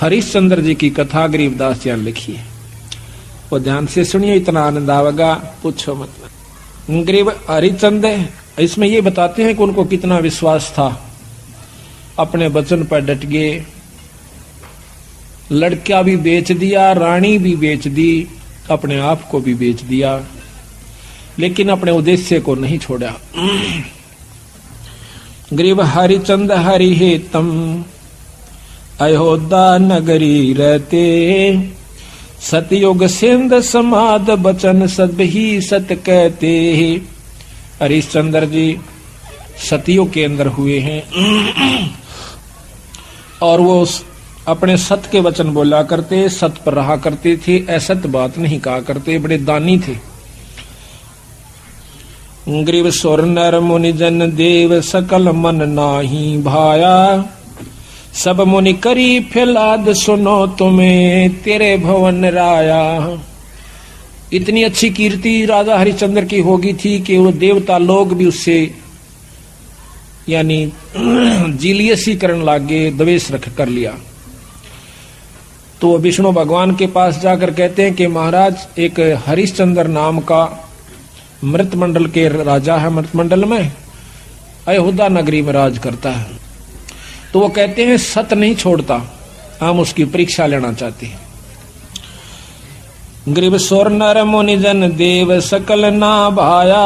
हरिश्चंद्र जी की कथा गरीबदास जी ने लिखी है, वो ध्यान से सुनिए, इतना आनंद आवेगा पूछो मतलब। गरीब हरिश्चंद्र इसमें ये बताते हैं कि उनको कितना विश्वास था, अपने वचन पर डट गए, लड़का भी बेच दिया, रानी भी बेच दी, अपने आप को भी बेच दिया, लेकिन अपने उद्देश्य को नहीं छोड़ा। गरीब हरिचंद हरि हेतम अयोध्या नगरी रहते, सतयुग सिंध समाद बचन सब ही सत कहते। हरिश्चंद्र जी सतयुग के अंदर हुए हैं और वो अपने सत के वचन बोला करते, सत पर रहा करते थे, असत बात नहीं कहा करते, बड़े दानी थे। ग्रीव सुर नर मुनि जन देव सकल मन नाही भाया, सब मुनि करी फैलाद सुनो तुम्हें तेरे भवन राया। इतनी अच्छी कीर्ति राजा हरिश्चंद्र की होगी थी कि वो देवता लोग भी उससे यानी जीलियसी करने लागे, द्वेष रख कर लिया। तो विष्णु भगवान के पास जाकर कहते हैं कि महाराज एक हरिश्चंद्र नाम का मृतमंडल के राजा है, मृतमंडल में अयोध्या नगरी में राज करता है। तो वो कहते हैं सत नहीं छोड़ता, हम उसकी परीक्षा लेना चाहते हैं। ग्रीव सोर नर मुनि जन देव सकल ना भाया,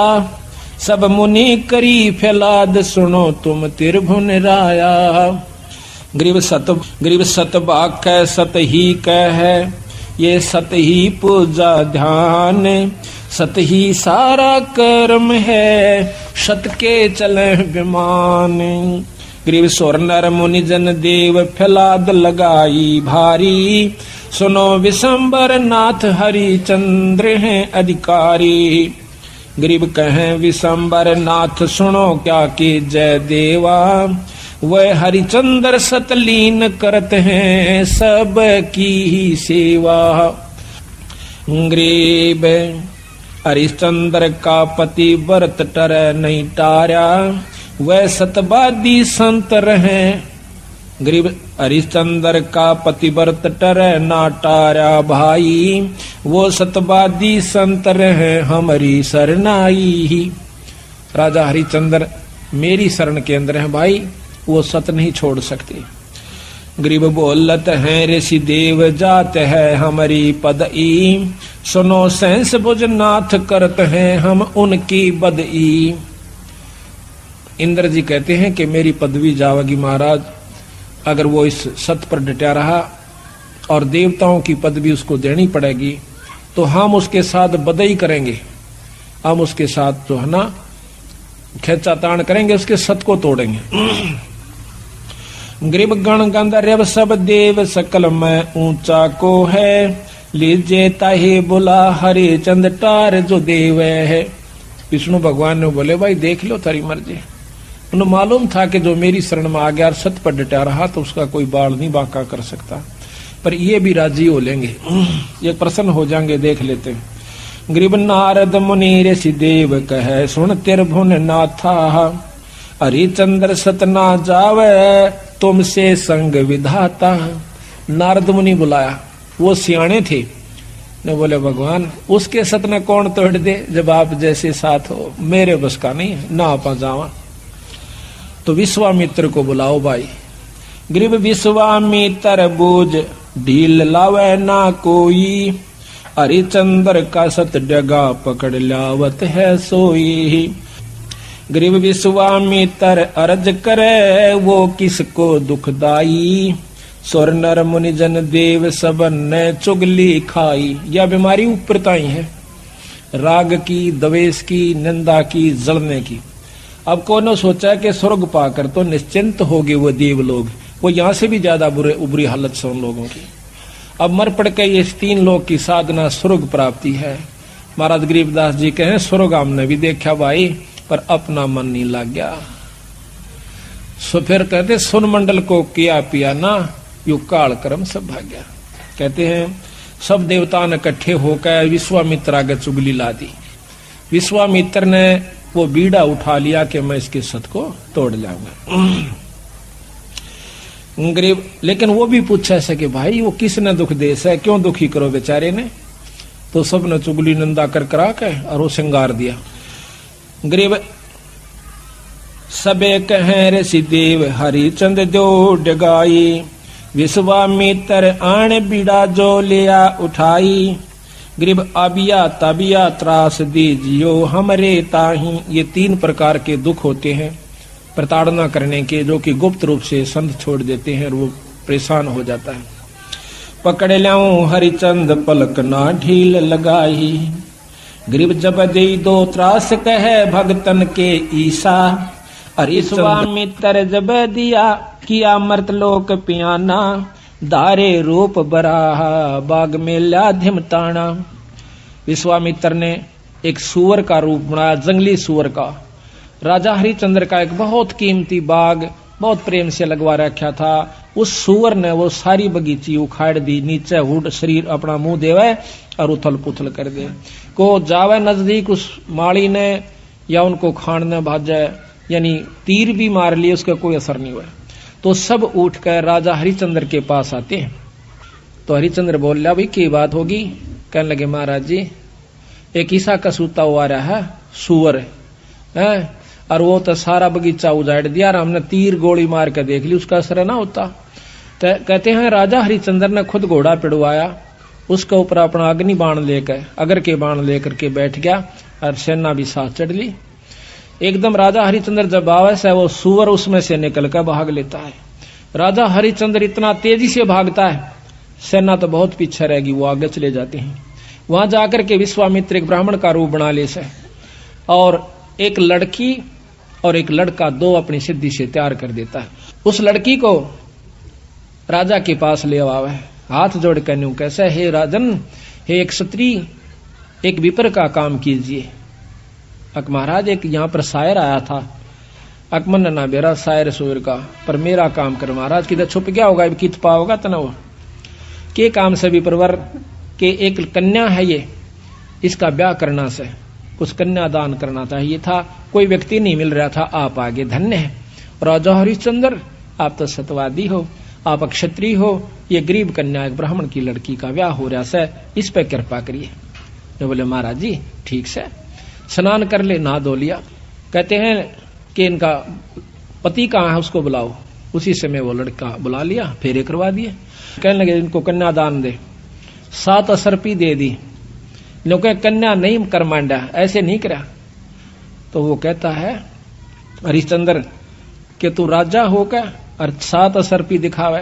सब मुनि करी फैलाद सुनो तुम त्रिभुवन राया। ग्रीव सत बाक सत ही कह, ये सत ही पूजा ध्यान, सत ही सारा कर्म है, सत के चले विमान। ग्रीव सोर नर मुनि जन देव फैलाद लगाई भारी, सुनो विशंबर नाथ हरिचंद्र हैं अधिकारी। गरीब कहें विशंबर नाथ सुनो क्या कि जय देवा, वह हरिचंद्र सतलीन करत हैं सब की ही सेवा। गरीब हरिश्चंद्र का पति व्रत टर नहीं टारा, वह सतवादी संत रहे। गरीब हरिश्चंद्र का पतिव्रत टर ना टारा भाई, वो सतवादी संत रहे हमारी शरणाई। राजा हरिश्चंद्र मेरी शरण के अंदर है भाई, वो सत नहीं छोड़ सकते। गरीब बोलत हैं ऋषि देव जात है हमारी पदई, सुनो सहस भुज नाथ करत हैं हम उनकी बदई। इंद्र जी कहते हैं कि मेरी पदवी जावेगी महाराज, अगर वो इस सत पर डटा रहा और देवताओं की पदवी उसको देनी पड़ेगी, तो हम उसके साथ बदई करेंगे, हम उसके साथ जो है ना खेचातान करेंगे, उसके सत को तोड़ेंगे। गरीब गण गंधर्व सब देव सकल में ऊंचा को है, लीजे ताहे बोला हरे चंद टार जो देव है। विष्णु भगवान ने बोले भाई देख लो तारी मर्जी। उन्हें मालूम था कि जो मेरी शरण में आ गया और सत पर डटा रहा तो उसका कोई बाल नहीं बांका कर सकता, पर ये भी राजी हो लेंगे, ये प्रसन्न हो जाएंगे, देख लेते हैं। गरीब नारद मुनि ऋषि देव कहे सुन त्रिभुवन नाथा, हरिचंद्र सत ना जावे तुमसे संग विधाता। नारद मुनि बुलाया, वो सियाणे थे, ने बोले भगवान उसके सत न कौन तोड़ दे, जब आप जैसे साथ हो, मेरे बस का नहीं है, ना आप जावा। तो विश्वामित्र को बुलाओ भाई। गरीब विश्वामित्र बोझ ढील लावे ना कोई, हरिचंद्र का सत डगा पकड़ लावत है सोई। गरीब विश्वामित्र अर्ज करे वो किसको दुखदाई, सुर नर मुनि जन देव सबन ने चुगली खाई। यह बीमारी ऊपरताई है, राग की, द्वेष की, निंदा की, जलने की। अब कौन सोचा कि स्वर्ग पाकर तो निश्चिंत हो गए वो देव लोग, वो यहां से भी ज्यादा बुरी हालत से उन लोगों की। अब मर पड़ के ये तीन लोग की साधना स्वर्ग प्राप्ति है। महाराज गरीबदास जी कहें स्वर्ग हमने भी देखा भाई, पर अपना मन नहीं लग गया। सो फिर कहते सुन मंडल को किया पिया ना, यु काल कर्म सब भाग्या। कहते हैं सब देवता ने इकट्ठे होकर विश्वामित्र आगे चुगली ला दी। विश्वामित्र ने वो बीड़ा उठा लिया कि मैं इसके सत को तोड़ जाऊंगा। गरीब, लेकिन वो भी पूछा से कि भाई वो किसने दुख दे से, क्यों दुखी करो बेचारे ने। तो सबने चुगली निंदा कर करा के और वो श्रृंगार दिया। गरीब सबे कहें ऋषि देव हरिचंद जो डगाई, विश्वामित्र आण बीड़ा जो लिया उठाई, गरीब अबिया तबिया त्रास दीजियो हमरे ताही। ये 3 प्रकार के दुख होते हैं प्रताड़ना करने के, जो कि गुप्त रूप से संत छोड़ देते हैं और वो परेशान हो जाता है। पकड़ ल्याऊं हरिचंद पलक ना ढील लगाई, गरीब जब दे दो त्रास कहे भगतन के ईसा। विश्वामित्र जब दिया किया मर्तलोक पियाना, दारे रूप बराहा बाग में ला धिमताना। विश्वामित्र ने एक सुअर का रूप बनाया, जंगली सुअर का। राजा हरिचंद्र का एक बहुत कीमती बाग बहुत प्रेम से लगवा रखा था। उस सुअर ने वो सारी बगीची उखाड़ दी, नीचे हुड शरीर अपना मुंह देवे और उथल पुथल कर दे। को जावे नजदीक उस माली ने या उनको खाने भाजे, यानी तीर भी मार लिए, उसका कोई असर नहीं हुआ। तो सब उठकर राजा हरिचंद्र के पास आते हैं। तो हरिचंद्र बोल रहा, भाई की बात होगी? कहने लगे महाराज जी एक ईसा का सूता हुआ रहा है सुअर है, और वो तो सारा बगीचा उजाड़ दिया और हमने तीर गोली मार के देख ली, उसका असर ना होता। तो कहते हैं राजा हरिचंद्र ने खुद घोड़ा पिड़वाया, उसके ऊपर अपना अग्नि बाण लेकर अगर के बाण लेकर के बैठ गया और सेना भी साथ चढ़ ली। एकदम राजा हरिचंद्र जब आवे से वो सुअर उसमें से निकल कर भाग लेता है। राजा हरिचंद्र इतना तेजी से भागता है, सेना तो बहुत पीछे रहेगी, वो आगे चले जाते हैं। वहां जाकर के विश्वामित्र एक ब्राह्मण का रूप बना ले से, और एक लड़की और एक लड़का 2 अपनी सिद्धि से तैयार कर देता है। उस लड़की को राजा के पास ले आवे, हाथ जोड़ कर न्यू कैसे, हे राजन, हे एक क्षत्रिय, एक विपर का काम कीजिए। अक महाराज एक यहाँ पर शायर आया था, अकमन ना बेरा शायर सुर का, पर मेरा काम कर महाराज, किधर छुप गया होगा, कित पाओगा तना वो के काम से भी परवर के एक कन्या है ये, इसका ब्याह करना से कुछ कन्यादान करना चाहिए था, कोई व्यक्ति नहीं मिल रहा था, आप आगे धन्य है। राजा हरिश्चंद्र आप तो सत्यवादी हो, आप क्षत्रिय हो, ये गरीब कन्या एक ब्राह्मण की लड़की का ब्याह हो रहा है, इस पे कृपा करिए। जो बोले महाराज जी ठीक से स्नान कर ले, नहा धो लिया। कहते हैं कि इनका पति कहाँ है, उसको बुलाओ। उसी समय वो लड़का बुला लिया, फेरे करवा दिए। कहने लगे इनको कन्यादान दे, 7 असरपी दे दी। लोग कन्या नहीं कर मांडा, ऐसे नहीं करा। तो वो कहता है हरिश्चंद्र कि तू राजा होकर और 7 असरपी दिखावे,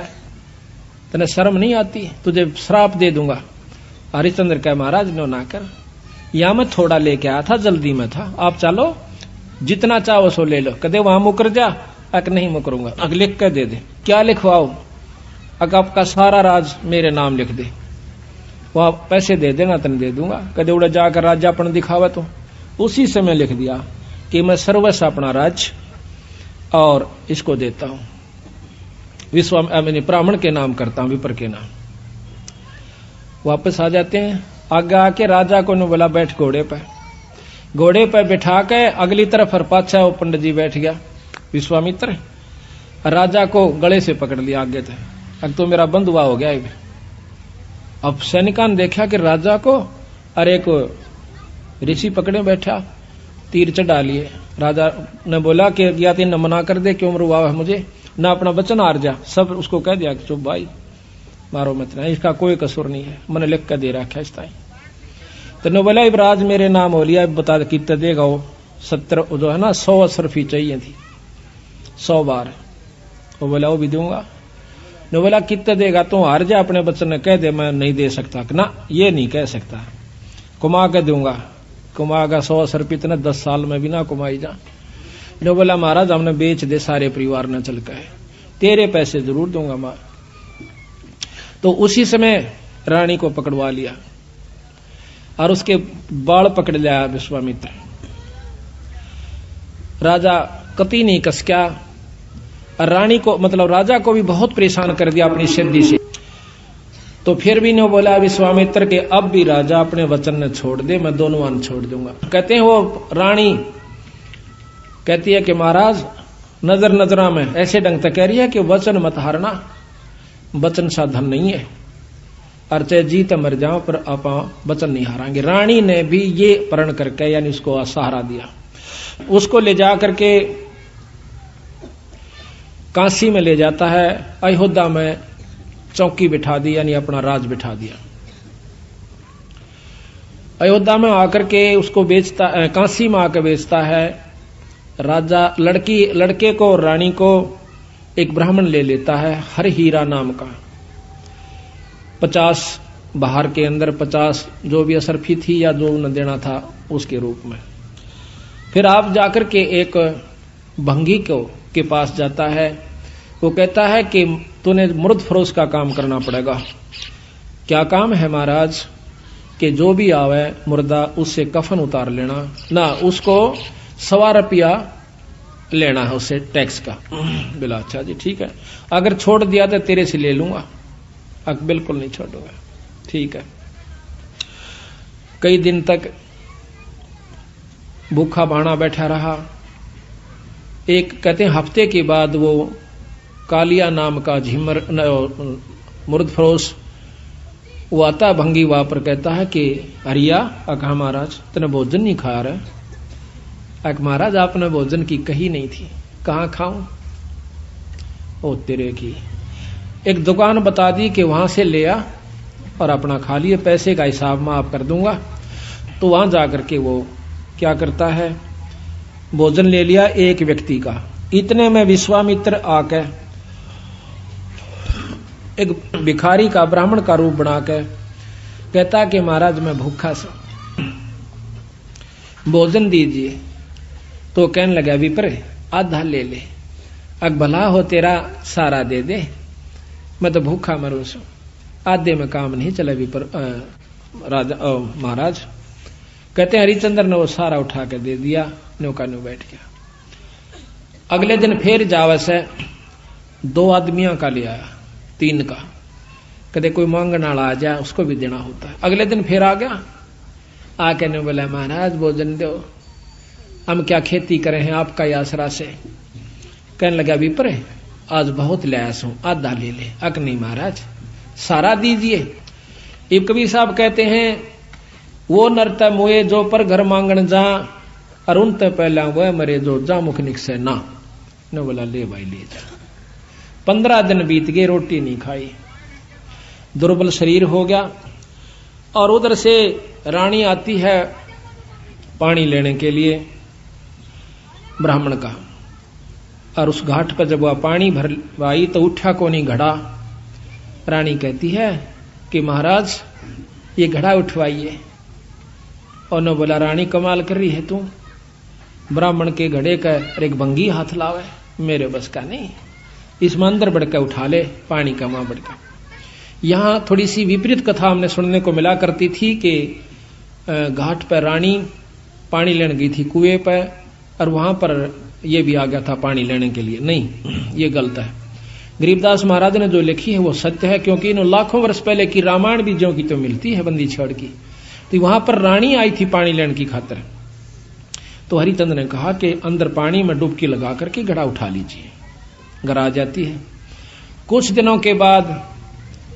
तेने शर्म नहीं आती, तुझे श्राप दे दूंगा। हरिश्चंद्र कहे महाराज नो ना कर, या मैं थोड़ा लेके आया था, जल्दी में था, आप चलो जितना चाहो सो ले लो। कदे वहां मुकर जा, अक नहीं मुकरूंगा, अग लिख कर दे दे। क्या लिखवाओ? अग आपका सारा राज मेरे नाम लिख दे, वह पैसे दे देना तन दे दूंगा। कदे उड़ा जाकर राजापन दिखावा, तो उसी समय लिख दिया कि मैं सर्वस्व अपना राज और इसको देता हूं, ब्राह्मण के नाम करता हूं, विपर के नाम। वापस आ जाते हैं, आगे आके राजा को ने बोला बैठ घोड़े पे। घोड़े पे बिठा के अगली तरफ और पाछा वो पंडित जी बैठ गया विश्वामित्र, राजा को गले से पकड़ लिया आगे थे। अब तो मेरा बंधुआ हो गया। अब सैनिका ने देखा कि राजा को अरे को ऋषि पकड़े बैठा, तीर चढ़ा लिए। राजा ने बोला कि या तीन मना कर दे, क्यों मरवा है मुझे, ना अपना वचन हार जा। सब उसको कह दिया कि चुप भाई, मारो मत, नहीं इसका कोई कसूर नहीं है, मैंने लिख कर दे रखा है। तो ने बोला राज मेरे नाम हो लिया, बता कितने देगा वो? 70 जो है ना 100 असरफी चाहिए थी, 100 बार। वो बोला वो भी दूंगा। ने बोला कितने देगा? तो हार जा, अपने बच्चन ने कह दे मैं नहीं दे सकता। ना ये नहीं कह सकता, कुमा के दूंगा। कुमा का 100 असरफी इतने 10 साल में भी ना कुमाई जा। ने बोला महाराज हमने बेच दे सारे परिवार ने चल के, तेरे पैसे जरूर दूंगा मां। तो उसी समय रानी को पकड़वा लिया और उसके बाल पकड़ लिया विश्वामित्र। राजा कति नहीं कसक्या, रानी को मतलब राजा को भी बहुत परेशान कर दिया अपनी सिद्धि से। तो फिर भी ने बोला विश्वामित्र के अब भी राजा अपने वचन ने छोड़ दे, मैं दोनों वन छोड़ दूंगा। कहते हैं वो रानी कहती है कि महाराज नजर नजरा में ऐसे ढंग तक कह रही है कि वचन मत हारना, वचन सा धन नहीं है, और चाहे जीत मर जाओ पर आप वचन नहीं हारांगे। रानी ने भी ये प्रण करके यानी उसको सहारा दिया। उसको ले जा करके काशी में ले जाता है, अयोध्या में चौकी बिठा दी यानी अपना राज बिठा दिया। अयोध्या में आकर के उसको बेचता, काशी में आकर बेचता है। राजा लड़के को और रानी को एक ब्राह्मण ले लेता है, हर हीरा नाम का। 50 बाहर के अंदर 50 जो भी असरफी थी या जो उन्हें देना था उसके रूप में। फिर आप जाकर के एक भंगी के पास जाता है। वो कहता है कि तूने मुर्द फरोश का काम करना पड़ेगा। क्या काम है महाराज? कि जो भी आवे मुर्दा उससे कफन उतार लेना ना, उसको 1.25 रुपया लेना है उससे टैक्स का। बोला अच्छा जी ठीक है, अगर छोड़ दिया तो तेरे से ले लूंगा। बिल्कुल नहीं छोड़ूंगा। ठीक है। कई दिन तक भूखा बाणा बैठा रहा। एक कहते हैं हफ्ते के बाद वो कालिया नाम का झिमर मुर्द फरोश वो आता भंगी वहां पर, कहता है कि हरिया कहा महाराज तने भोजन नहीं खा रहा। महाराज आपने भोजन की कही नहीं थी। कहाँ खाऊं? ओ तेरे की। एक दुकान बता दी कि वहां से ले आ और अपना खा लिए, पैसे का हिसाब मैं आप कर दूंगा। तो वहां जाकर के वो क्या करता है, भोजन ले लिया एक व्यक्ति का। इतने में विश्वामित्र आके एक भिखारी का ब्राह्मण का रूप बनाकर कहता कि महाराज मैं भूखा सा, भोजन दीजिए। तो कहने लगा विप्र आधा ले ले, भला हो तेरा सारा दे दे, मैं तो भूखा मरूं सो, आधे में काम नहीं चला विप्र राजा महाराज। कहते हरिचंद्र ने वो सारा उठा के दे दिया, नौका न्यू बैठ गया। अगले दिन फिर जावे से 2 आदमियों का ले आया, 3 का। कदे कोई मांगने वाला आ जाए उसको भी देना होता है। अगले दिन फिर आ गया, आके ने बोला महाराज भोजन दो, हम क्या खेती करें हैं आपका आसरा से। कहने लगा विप्र आज बहुत लयास हूं, आधा ले ले। नहीं महाराज सारा दीजिए। एक कबीर साहब कहते हैं वो नरता मुए जो पर घर मांगन जा, अरुण ते पहला वह मरे जो जा मुख निकसे ना। ने बोला ले भाई ले जा। 15 दिन बीत गए, रोटी नहीं खाई, दुर्बल शरीर हो गया। और उधर से रानी आती है पानी लेने के लिए ब्राह्मण का, और उस घाट पर जब वह पानी भरवाई तो उठा को नहीं घड़ा। रानी कहती है कि महाराज ये घड़ा उठवाइए। और न बोला रानी कमाल कर रही है तू, ब्राह्मण के घड़े का एक भंगी हाथ लावे, मेरे बस का नहीं, इसमें अंदर बढ़कर उठा ले पानी का मां बढ़कर। यहां थोड़ी सी विपरीत कथा हमने सुनने को मिला करती थी कि घाट पर रानी पानी लेने गई थी कुएं पर, और वहां पर यह भी आ गया था पानी लेने के लिए। नहीं, ये गलत है। गरीबदास महाराज ने जो लिखी है वो सत्य है, क्योंकि इन लाखों वर्ष पहले की रामायण भी जो की तो मिलती है बंदी छड़ की। तो वहां पर रानी आई थी पानी लेने की खातिर। तो हरिचंद्र ने कहा कि अंदर पानी में डुबकी लगा करके घड़ा उठा लीजिए। घर आ जाती है। कुछ दिनों के बाद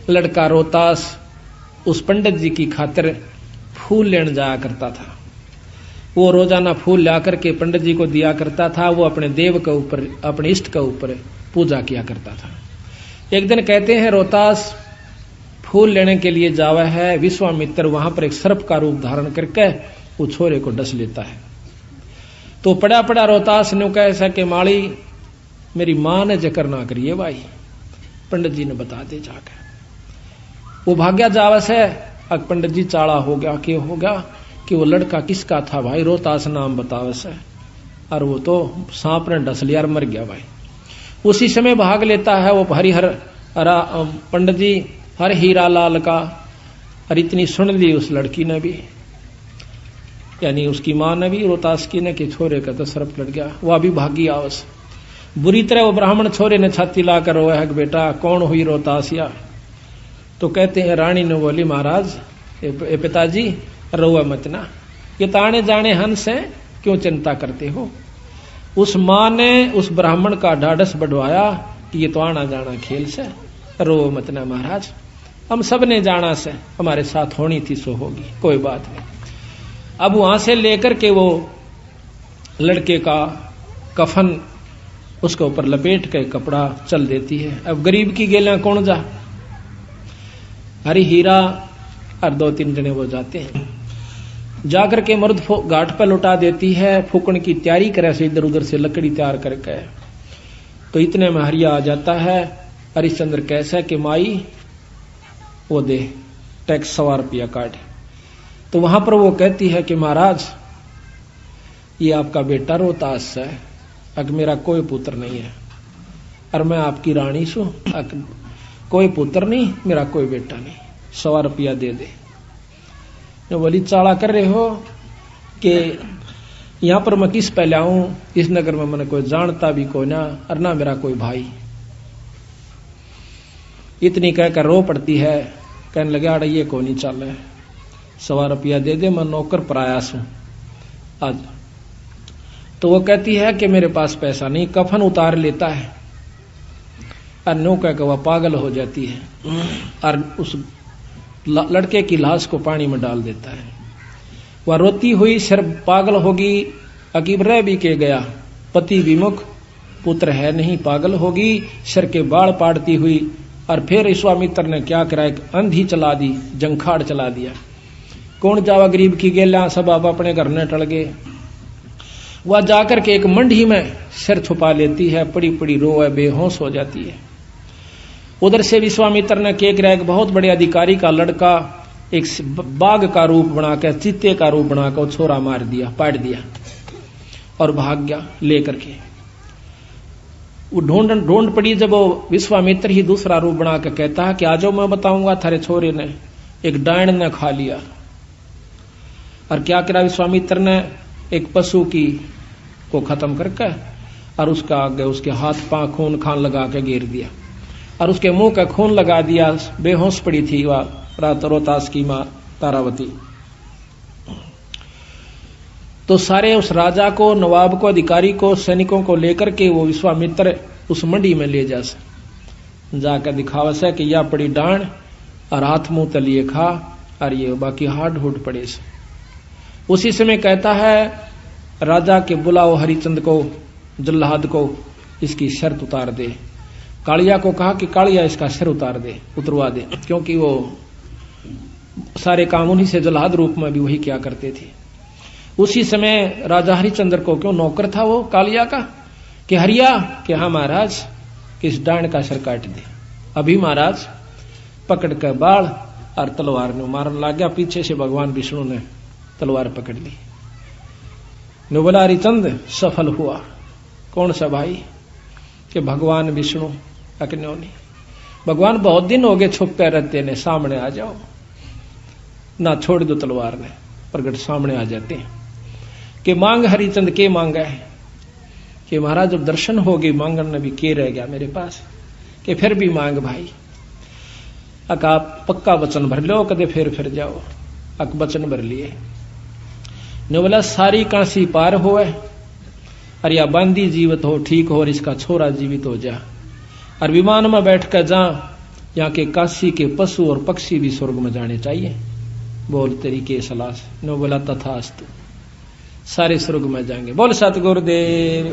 लड़का रोहतास उस पंडित जी की खातिर फूल लेने जाया करता था। वो रोजाना फूल ला करके पंडित जी को दिया करता था। वो अपने देव के ऊपर, अपने इष्ट के ऊपर पूजा किया करता था। एक दिन कहते हैं रोहतास फूल लेने के लिए जावा है, विश्वामित्र वहां पर एक सर्प का रूप धारण करके वो छोरे को डस लेता है। तो पड़ा पड़ा रोहतास ने कहा ऐसा कि माली मेरी मां ने जिक्र ना करिए भाई, पंडित जी ने बता दे जाकर। वो भाग्या जावस है। अब पंडित जी चाड़ा हो गया कि हो गया कि वो लड़का किसका था भाई, रोहतास नाम बतावस है, और वो तो सांप ने डस लिया और मर गया भाई। उसी समय भाग लेता है वो हरिहर पंडित जी हर हीरा लाल का। और इतनी सुन ली उस लड़की ने भी, यानी उसकी मां ने भी, रोहतास की ने, कि छोरे का तो सर्प लड़ गया। वह भी भागी आवस। बुरी तरह वो ब्राह्मण छोरे ने छाती लाकर रोया है कि बेटा कौन हुई रोहतासिया। तो कहते हैं रानी ने बोली महाराज ए पिताजी रोआ मत ना, ये ताने जाने हंस हैं, क्यों चिंता करते हो। उस मां ने उस ब्राह्मण का ढाढ़स बढ़वाया कि ये तो आना जाना खेल से, रो मत ना महाराज, हम सब ने जाना से, हमारे साथ होनी थी सो होगी, कोई बात नहीं। अब वहां से लेकर के वो लड़के का कफन उसके ऊपर लपेट के कपड़ा चल देती है। अब गरीब की गेला कौन जा, हरी हीरा और 2-3 जने वो जाते हैं, जाकर के मर्द घाट पर लौटा देती है, फूकण की तैयारी करे से इधर उधर से लकड़ी तैयार करके। तो इतने में हरिया आ जाता है, हरिश्चंद्र कैसा कि माई वो दे टैक्स 100 रुपया काट। तो वहां पर वो कहती है कि महाराज ये आपका बेटा रोहतास है, अग मेरा कोई पुत्र नहीं है, और मैं आपकी रानी सू, कोई पुत्र नहीं, मेरा कोई बेटा नहीं, 100 रुपया दे दे। बोली चाला कर रहे हो कि यहां पर मैं किस पहले आऊं, इस नगर में मैंने कोई जानता भी कोई ना, और ना मेरा कोई भाई। इतनी कहकर रो पड़ती है, कहने लगे आड़ ये को नहीं चल है, 100 रुपया दे दे, मैं नौकर प्रयास हूं आज। तो वो कहती है कि मेरे पास पैसा नहीं, कफन उतार लेता है और नो कहकर वह पागल हो जाती है और उस लड़के की लाश को पानी में डाल देता है। वह रोती हुई सिर पागल होगी, अकीब रह भी के गया, पति विमुख, पुत्र है नहीं, पागल होगी, सिर के बाल पाड़ती हुई। और फिर विश्वामित्र ने क्या करा, एक अंधी चला दी, जंखाड़ चला दिया। कौन जावा गरीब की गेला, सब आप अपने घर ने टल गए। वह जाकर के एक मंडी में सिर छुपा लेती है, पड़ी पड़ी रो है, बेहोश हो जाती है। उधर से विश्वामित्र ने क्या करा, एक बहुत बड़े अधिकारी का लड़का एक बाघ का रूप बनाकर, चीते का रूप बनाकर छोरा मार दिया, पाट दिया और भाग गया लेकर के। वो ढूंढ पड़ी, जब वो विश्वामित्र ही दूसरा रूप बना के कहता है कि आ जाओ मैं बताऊंगा, थारे छोरे ने एक डायन ने खा लिया। और क्या करा विश्वामित्र ने, एक पशु की को खत्म करके और उसका आगे उसके हाथ पांव खून खान लगा के घेर दिया और उसके मुंह का खून लगा दिया। बेहोश पड़ी थी वह रोहतास की मां तारावती। तो सारे उस राजा को, नवाब को, अधिकारी को, सैनिकों को लेकर के वो विश्वामित्र उस मंडी में ले जाकर दिखावा से कि यह पड़ी डांड और हाथ मुंह तलिए खा और ये बाकी हाड हुड पड़े से। उसी समय कहता है राजा के बुलाओ हरिचंद को, जल्लाद को, इसकी शर्त उतार दे। कालिया को कहा कि कालिया इसका सिर उतरवा दे, क्योंकि वो सारे काम उन्हीं से जल्लाद रूप में भी वही क्या करते थे। उसी समय राजा हरिचंद्र को, क्यों नौकर था वो कालिया का, कि हरिया कि हाँ महाराज, किस डांड का सिर काट दे। अभी महाराज पकड़ कर बाल और तलवार ने मारने लग गया। पीछे से भगवान विष्णु ने तलवार पकड़ ली। ने बोला हरिचंद सफल हुआ। कौन सा भाई, कि भगवान विष्णु। अक्न्यों नहीं, भगवान बहुत दिन हो गए छुपते रहते ने, सामने आ जाओ ना, छोड़ दो तलवार ने, प्रगट सामने आ जाते हैं। कि मांग हरिचंद के मांगा है, कि महाराज जब दर्शन हो गए मांगन ने भी के रह गया मेरे पास, कि फिर भी मांग भाई। अक आप पक्का वचन भर लो, कदे फिर जाओ। अक वचन भर लिए। ने बोला सारी काशी पार होए और या बांदी जीवित हो ठीक हो और इसका छोरा जीवित हो जा, और विमान में बैठ कर जा, यहाँ के काशी के पशु और पक्षी भी स्वर्ग में जाने चाहिए। बोल तेरी के सलाह से। नो बोला तथास्तु, सारे स्वर्ग में जाएंगे। बोल सतगुरुदेव।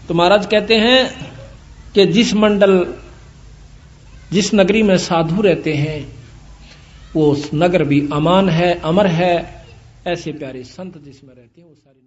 तो महाराज कहते हैं कि जिस नगरी में साधु रहते हैं वो नगर भी अमान है, अमर है। ऐसे प्यारे संत जिसमें रहते हैं वो सारी